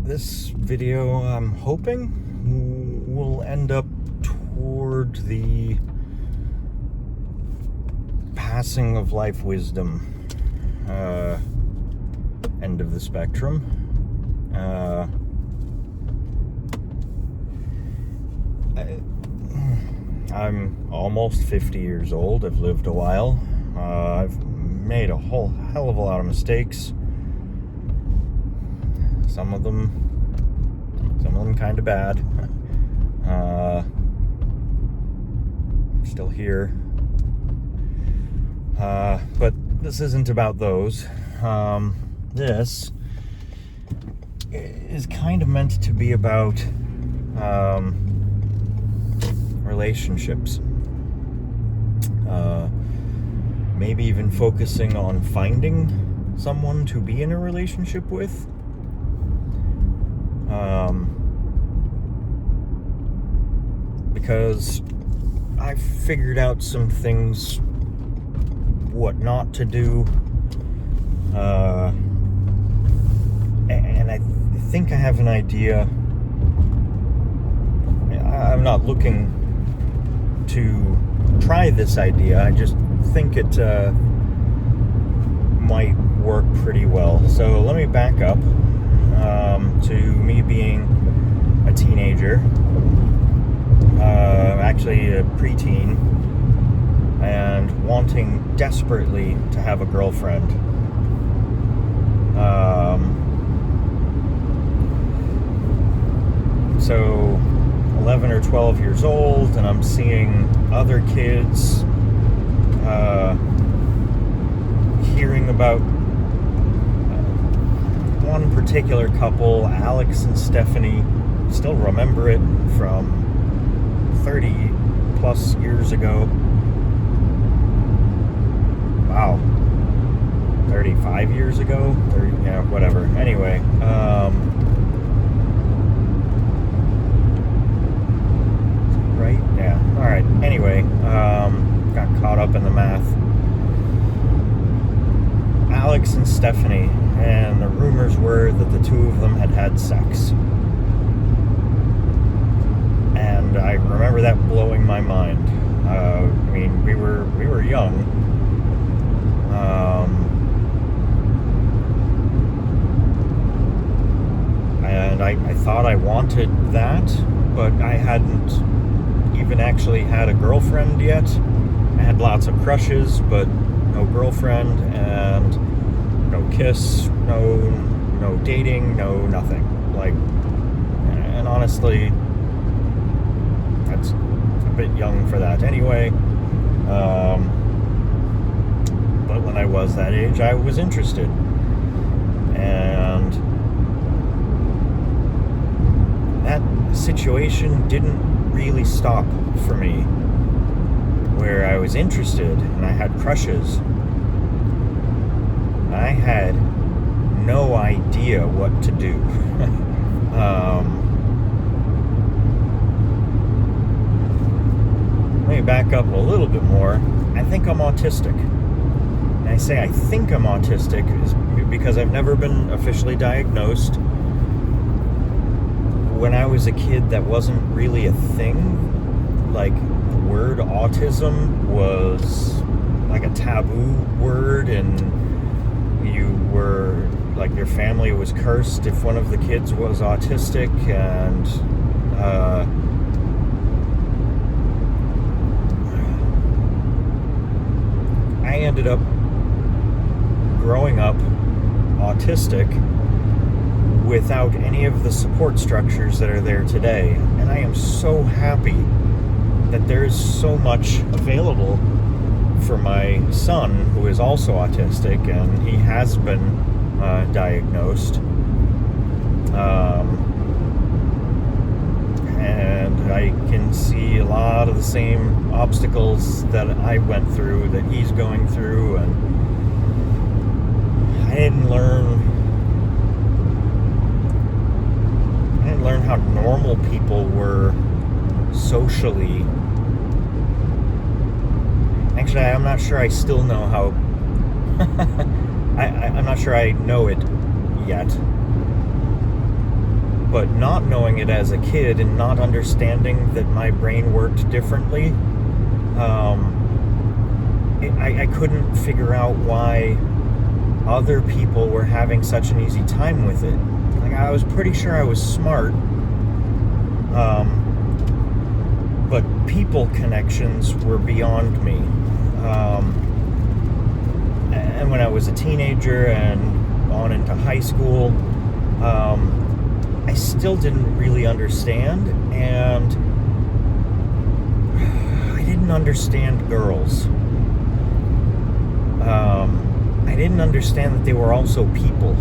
This video, I'm hoping, will end up toward the passing of life wisdom end of the spectrum. I'm almost 50 years old. I've lived a while. I've made a whole hell of a lot of mistakes. Some of them kind of bad. Still here. But this isn't about those. This is kind of meant to be about relationships. Maybe even focusing on finding someone to be in a relationship with. Because I figured out some things, what not to do, and I think I have an idea. I'm not looking to try this idea. I just think it might work pretty well. So let me back up to me being a teenager, actually a preteen, and wanting desperately to have a girlfriend. So 11 or 12 years old, and I'm seeing other kids, hearing about one particular couple, Alex and Stephanie. Still remember it from 30 plus years ago. Wow. 35 years ago? 30, yeah, whatever. Anyway, right? Yeah. Alright. Anyway, got caught up in the math. Alex and Stephanie, and the rumors were that the two of them had had sex. And I remember that blowing my mind. I mean, we were young. And I thought I wanted that, but I hadn't even actually had a girlfriend yet. I had lots of crushes, but no girlfriend, and no kiss, no dating, no nothing. Like, and honestly, that's a bit young for that anyway. But when I was that age, I was interested. And that situation didn't really stop for me, where I was interested and I had crushes. I had no idea what to do. Let me back up a little bit more. I think I'm autistic. And I say I think I'm autistic is because I've never been officially diagnosed. When I was a kid, that wasn't really a thing. Like, the word autism was like a taboo word, and you were, like, your family was cursed if one of the kids was autistic, and I ended up growing up autistic without any of the support structures that are there today. And I am so happy that there's so much available for my son, who is also autistic, and he has been diagnosed. And I can see a lot of the same obstacles that I went through, that he's going through, and I didn't learn how normal people were socially. Actually, I'm not sure I still know how. I'm not sure I know it yet. But not knowing it as a kid and not understanding that my brain worked differently, I couldn't figure out why other people were having such an easy time with it. Like, I was pretty sure I was smart, but people connections were beyond me. And when I was a teenager and on into high school, I still didn't really understand, and I didn't understand girls. I didn't understand that they were also people.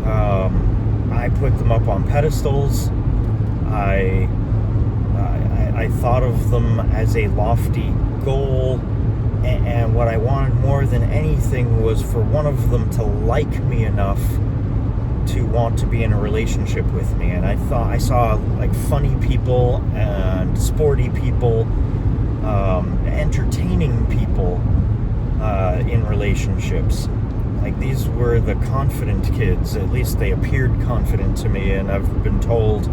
I put them up on pedestals. I thought of them as a lofty goal, and what I wanted more than anything was for one of them to like me enough to want to be in a relationship with me. And I saw like funny people and sporty people, entertaining people in relationships. Like, these were the confident kids. At least they appeared confident to me, and I've been told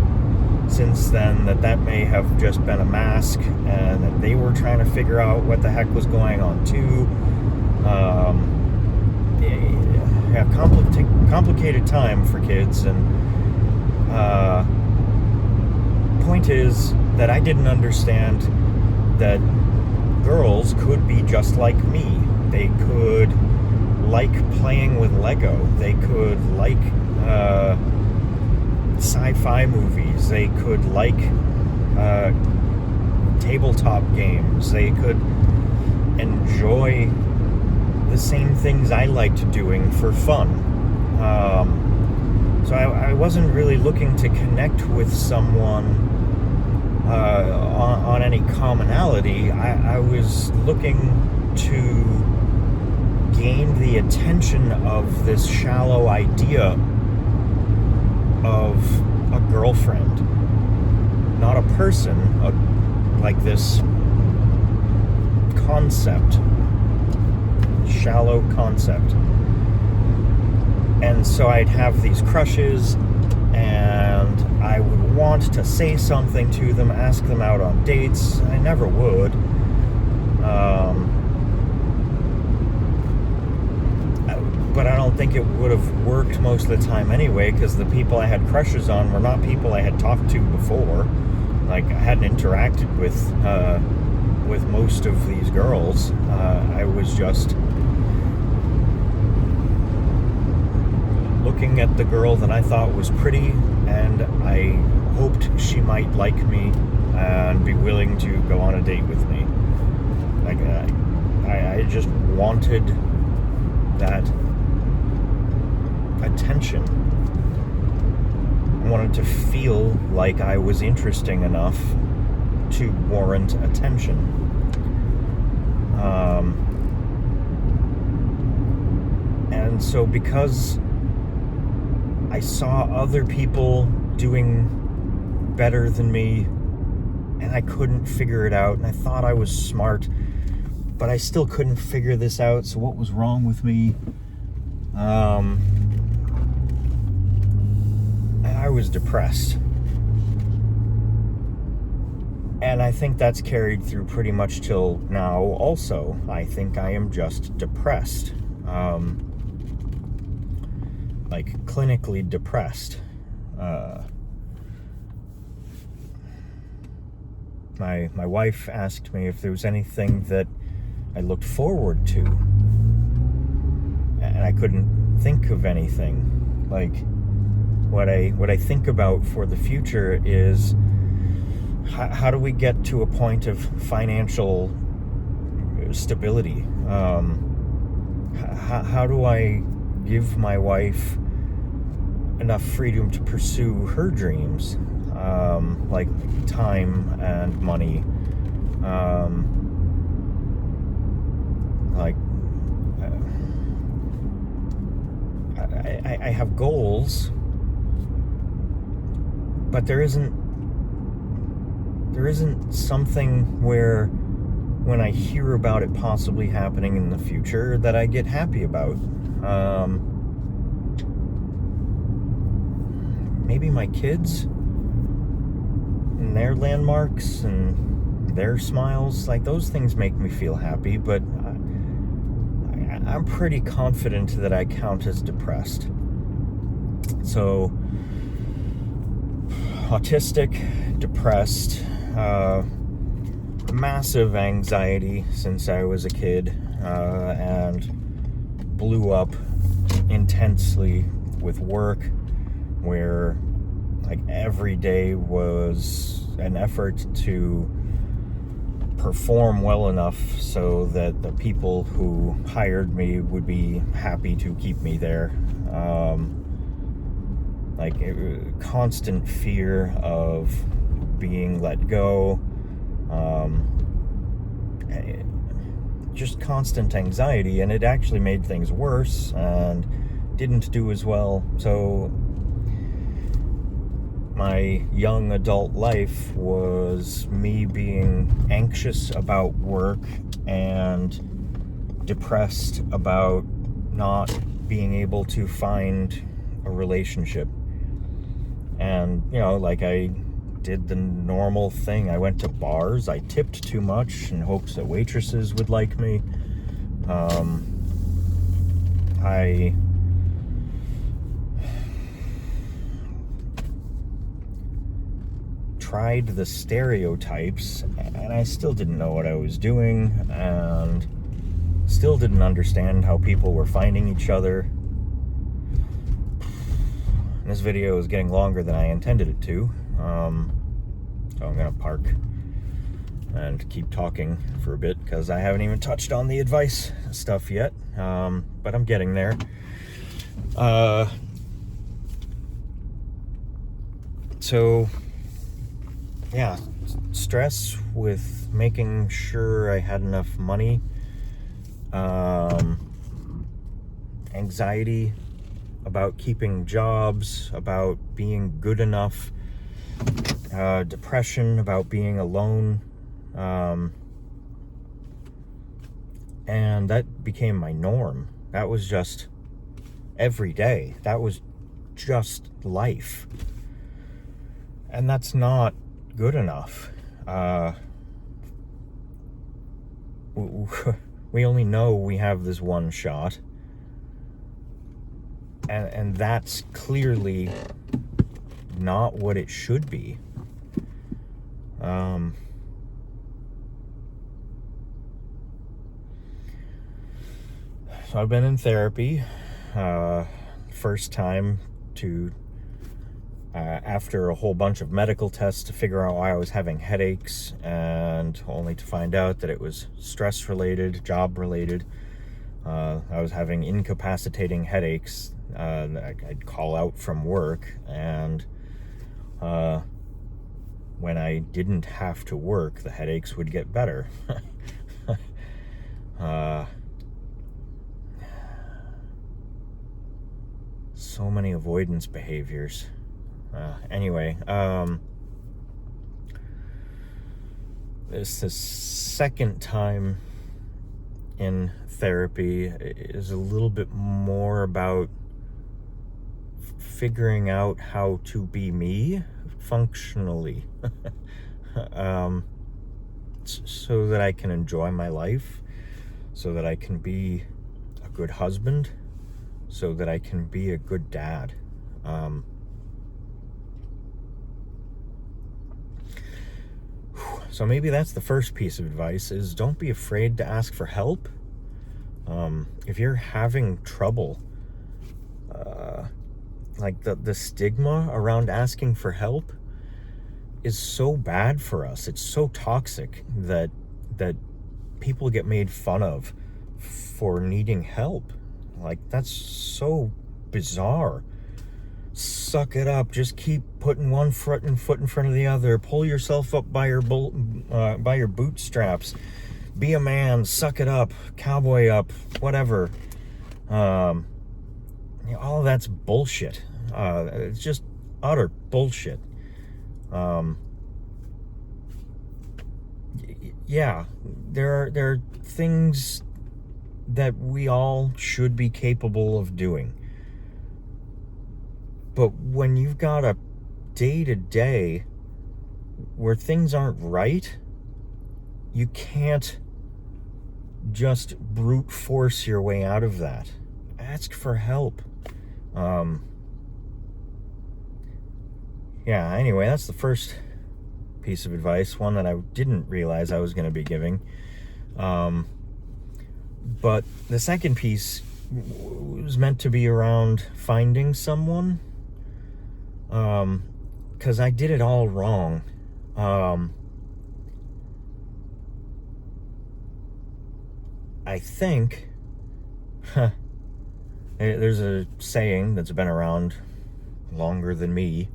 since then that may have just been a mask, and that they were trying to figure out what the heck was going on too. Complicated time for kids, and point is that I didn't understand that girls could be just like me. They could like playing with Lego. They could like sci-fi movies. They could like tabletop games. They could enjoy the same things I liked doing for fun. So I wasn't really looking to connect with someone on any commonality. I was looking to gain the attention of this shallow idea of a girlfriend, not a person, like this concept, shallow concept. And so I'd have these crushes, and I would want to say something to them, ask them out on dates. I never would. But I don't think it would have worked most of the time anyway, because the people I had crushes on were not people I had talked to before. Like, I hadn't interacted with most of these girls. I was just looking at the girl that I thought was pretty, and I hoped she might like me and be willing to go on a date with me. Like, I just wanted that attention. I wanted to feel like I was interesting enough to warrant attention. And so because I saw other people doing better than me, and I couldn't figure it out, and I thought I was smart, but I still couldn't figure this out. So what was wrong with me? I was depressed. And I think that's carried through pretty much till now also. I think I am just depressed. Like, clinically depressed. My wife asked me if there was anything that I looked forward to, and I couldn't think of anything. Like, what I think about for the future is how do we get to a point of financial stability? How do I give my wife enough freedom to pursue her dreams, like time and money, I have goals, but there isn't something where when I hear about it possibly happening in the future that I get happy about. maybe my kids and their landmarks and their smiles, like those things make me feel happy, but I'm pretty confident that I count as depressed. So, autistic, depressed, massive anxiety since I was a kid, and blew up intensely with work, where like every day was an effort to perform well enough so that the people who hired me would be happy to keep me there. Constant fear of being let go, just constant anxiety, and it actually made things worse and didn't do as well. So my young adult life was me being anxious about work and depressed about not being able to find a relationship. And, I did the normal thing. I went to bars. I tipped too much in hopes that waitresses would like me. I tried the stereotypes, and I still didn't know what I was doing, and still didn't understand how people were finding each other. This video is getting longer than I intended it to, so I'm gonna park and keep talking for a bit, because I haven't even touched on the advice stuff yet, but I'm getting there. So yeah, stress with making sure I had enough money, anxiety about keeping jobs, about being good enough, depression about being alone, and that became my norm. That was just every day. That was just life. And that's not good enough. We only know we have this one shot, and that's clearly not what it should be. So I've been in therapy, first time to after a whole bunch of medical tests to figure out why I was having headaches, and only to find out that it was stress related, job related. I was having incapacitating headaches. I'd call out from work, and when I didn't have to work, the headaches would get better. So many avoidance behaviors. Anyway, this is the second time in therapy. Is a little bit more about figuring out how to be me functionally, so that I can enjoy my life, so that I can be a good husband, so that I can be a good dad. So maybe that's the first piece of advice, is don't be afraid to ask for help. If you're having trouble, like the stigma around asking for help is so bad for us. It's so toxic that people get made fun of for needing help. Like, that's so bizarre. Suck it up. Just keep putting one foot in front of the other. Pull yourself up by your bootstraps. Be a man. Suck it up. Cowboy up. Whatever. All of that's bullshit. It's just utter bullshit. Yeah, there are things that we all should be capable of doing. But when you've got a day-to-day where things aren't right, you can't just brute force your way out of that. Ask for help. Anyway, that's the first piece of advice, one that I didn't realize I was going to be giving. But the second piece was meant to be around finding someone, because I did it all wrong. I think there's a saying that's been around longer than me,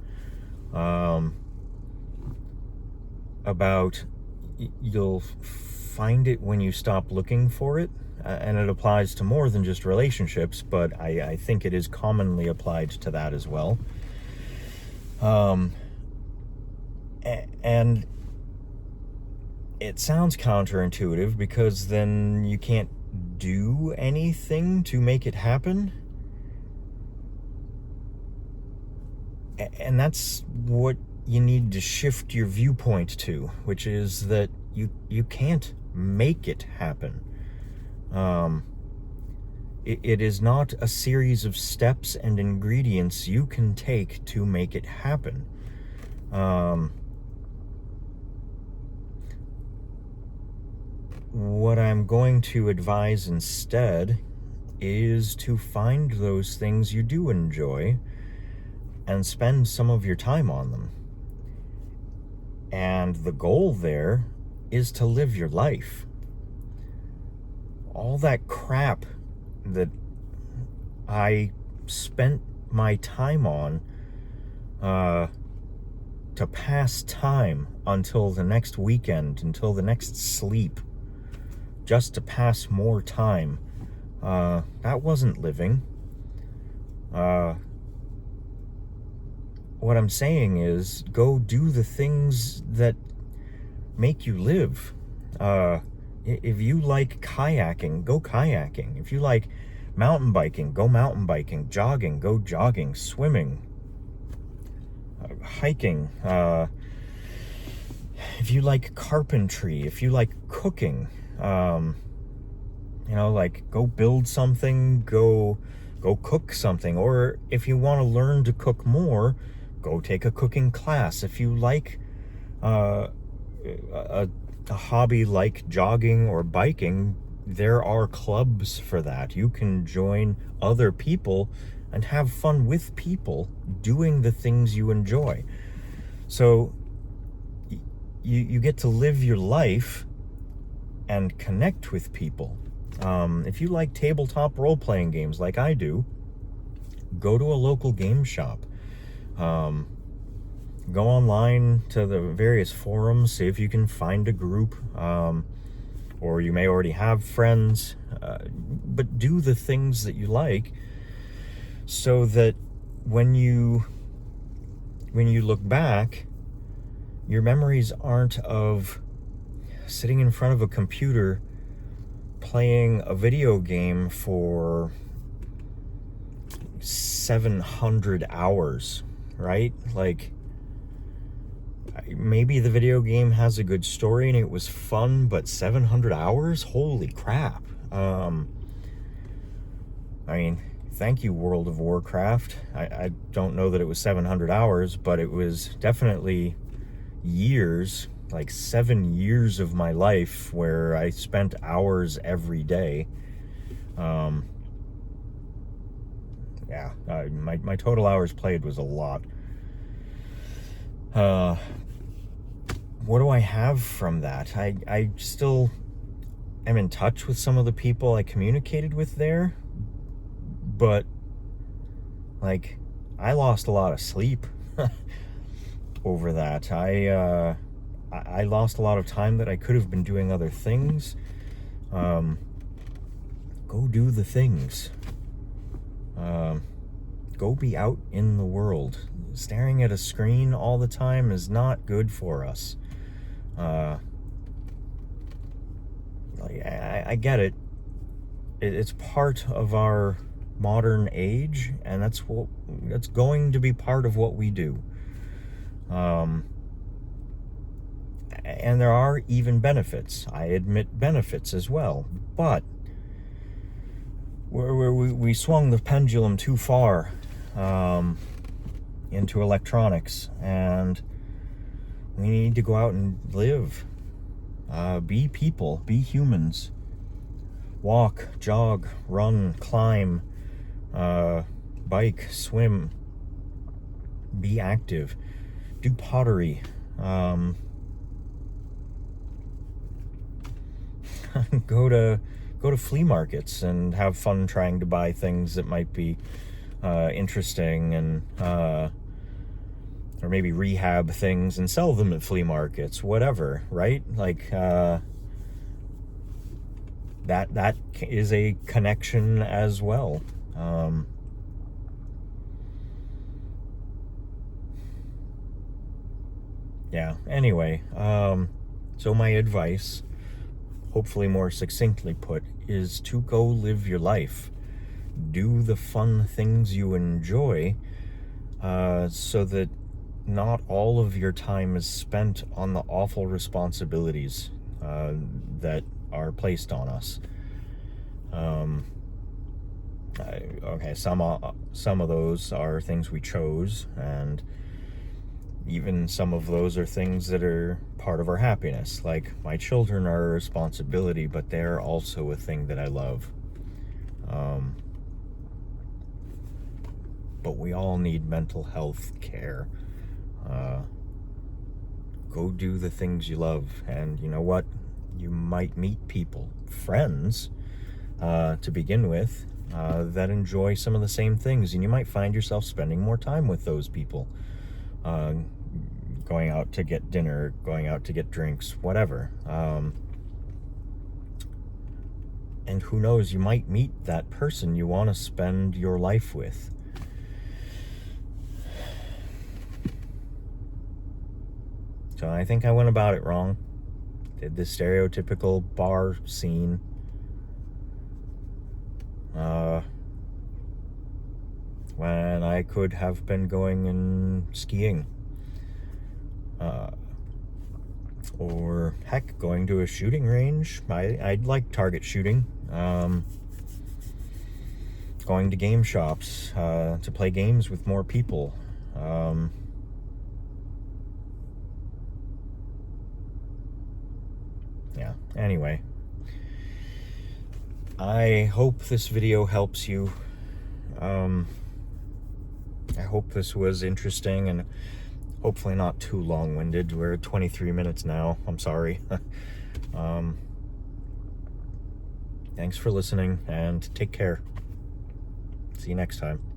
about you'll find it when you stop looking for it. And it applies to more than just relationships, but I think it is commonly applied to that as well. And it sounds counterintuitive, because then you can't do anything to make it happen. And that's what you need to shift your viewpoint to, which is that you can't make it happen. It is not a series of steps and ingredients you can take to make it happen. What I'm going to advise instead is to find those things you do enjoy and spend some of your time on them. And the goal there is to live your life. All that crap that I spent my time on to pass time until the next weekend, until the next sleep, just to pass more time, that wasn't living. What I'm saying is, go do the things that make you live. If you like kayaking, go kayaking. If you like mountain biking, go mountain biking. Jogging, go jogging. Swimming, hiking. If you like carpentry, if you like cooking, like go build something, go cook something. Or if you want to learn to cook more, go take a cooking class. If you like a hobby like jogging or biking, there are clubs for that. You can join other people and have fun with people doing the things you enjoy. So you get to live your life and connect with people. If you like tabletop role-playing games like I do, go to a local game shop. Go online to the various forums, see if you can find a group, or you may already have friends, but do the things that you like, so that when you look back, your memories aren't of sitting in front of a computer playing a video game for 700 hours, right? Like, maybe the video game has a good story and it was fun, but 700 hours? Holy crap. Thank you, World of Warcraft. I don't know that it was 700 hours, but it was definitely years, like 7 years of my life where I spent hours every day. My total hours played was a lot. What do I have from that? I still am in touch with some of the people I communicated with there, but like, I lost a lot of sleep over that. I lost a lot of time that I could have been doing other things. Go do the things. Go be out in the world. Staring at a screen all the time is not good for us. I get it. It's part of our modern age, and that's going to be part of what we do. And there are even benefits. I admit benefits as well, but we swung the pendulum too far into electronics, and we need to go out and live, be people, be humans, walk, jog, run, climb, bike, swim, be active, do pottery, go to flea markets and have fun trying to buy things that might be interesting, and or maybe rehab things and sell them at flea markets, whatever, right? Like that is a connection as well. Yeah, anyway, so my advice, hopefully more succinctly put, is to go live your life. Do the fun things you enjoy, so that not all of your time is spent on the awful responsibilities that are placed on us. Okay, some of those are things we chose, and even some of those are things that are part of our happiness. Like, my children are a responsibility, but they're also a thing that I love. But we all need mental health care. Go do the things you love, and you know what? You might meet people, friends, to begin with, that enjoy some of the same things, and you might find yourself spending more time with those people. Going out to get dinner, going out to get drinks, whatever. And who knows, you might meet that person you want to spend your life with. So I think I went about it wrong. Did the stereotypical bar scene. When I could have been going and skiing. Or heck, going to a shooting range. I'd like target shooting. Going to game shops to play games with more people. Yeah, anyway. I hope this video helps you. I hope this was interesting and hopefully not too long-winded. We're at 23 minutes now. I'm sorry. Thanks for listening, and take care. See you next time.